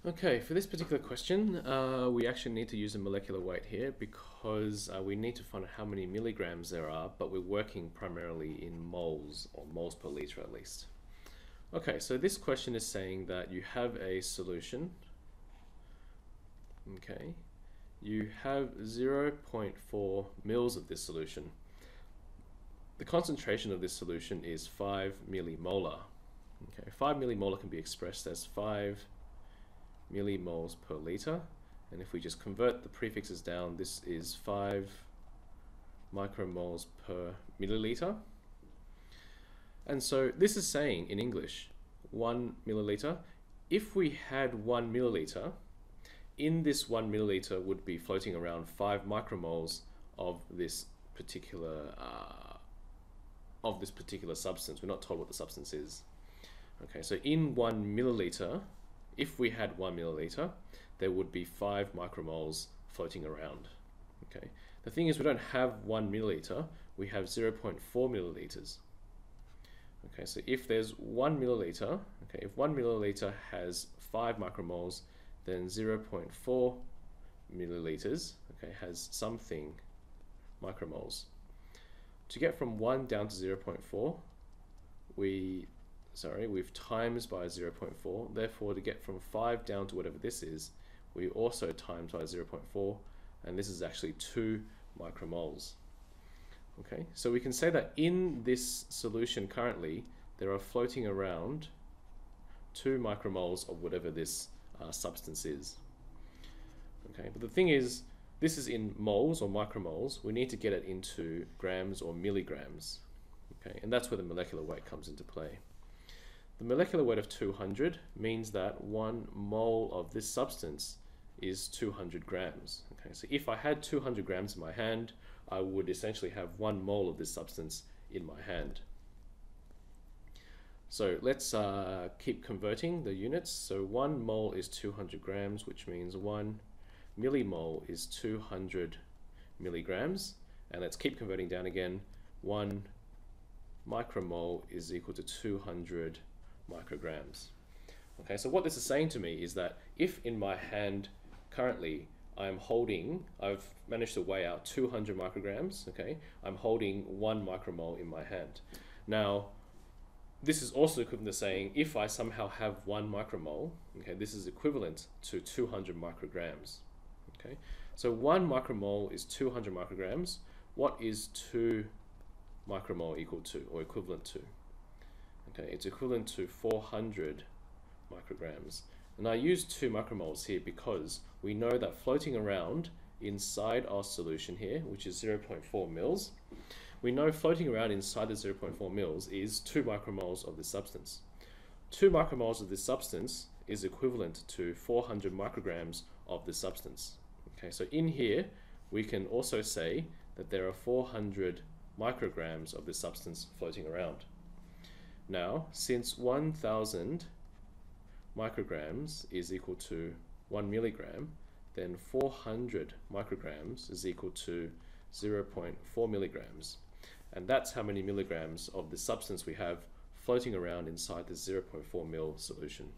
Okay, for this particular question, we actually need to use a molecular weight here because we need to find out how many milligrams there are, but we're working primarily in moles, or moles per liter at least. Okay, so this question is saying that you have a solution. Okay, you have 0.4 mils of this solution. The concentration of this solution is 5 millimolar. Okay, 5 millimolar can be expressed as 5 millimoles per liter, and if we just convert the prefixes down, this is 5 micromoles per milliliter. And so this is saying in English 1 milliliter. If we had 1 milliliter, in this 1 milliliter would be floating around 5 micromoles of this particular substance. We're not told what the substance is. Okay, so in 1 milliliter, if we had 1 milliliter, there would be 5 micromoles floating around. Okay. The thing is, we don't have 1 milliliter, we have 0.4 milliliters. Okay, so if there's 1 milliliter, okay, if 1 milliliter has 5 micromoles, then 0.4 milliliters, okay, has something micromoles. To get from 1 down to 0.4, we've times by 0.4. Therefore, to get from 5 down to whatever this is, we also times by 0.4, and this is actually 2 micromoles. Okay, so we can say that in this solution currently, there are floating around 2 micromoles of whatever this substance is. Okay, but the thing is, this is in moles or micromoles. We need to get it into grams or milligrams. Okay, and that's where the molecular weight comes into play. The molecular weight of 200 means that 1 mole of this substance is 200 grams. Okay, so if I had 200 grams in my hand, I would essentially have 1 mole of this substance in my hand. So let's keep converting the units. So 1 mole is 200 grams, which means 1 millimole is 200 milligrams. And let's keep converting down again. 1 micromole is equal to 200 micrograms. Okay, so what this is saying to me is that if in my hand currently I've managed to weigh out 200 micrograms, okay, I'm holding 1 micromole in my hand. Now, this is also equivalent to saying if I somehow have 1 micromole, okay, this is equivalent to 200 micrograms. Okay, so 1 micromole is 200 micrograms. What is 2 micromole equal to, or equivalent to? Okay, it's equivalent to 400 micrograms. And I use 2 micromoles here because we know that floating around inside our solution here, which is 0.4 mils, we know floating around inside the 0.4 mils is 2 micromoles of this substance. 2 micromoles of this substance is equivalent to 400 micrograms of this substance. Okay, so in here, we can also say that there are 400 micrograms of this substance floating around. Now, since 1000 micrograms is equal to 1 milligram, then 400 micrograms is equal to 0.4 milligrams. And that's how many milligrams of the substance we have floating around inside the 0.4 mil solution.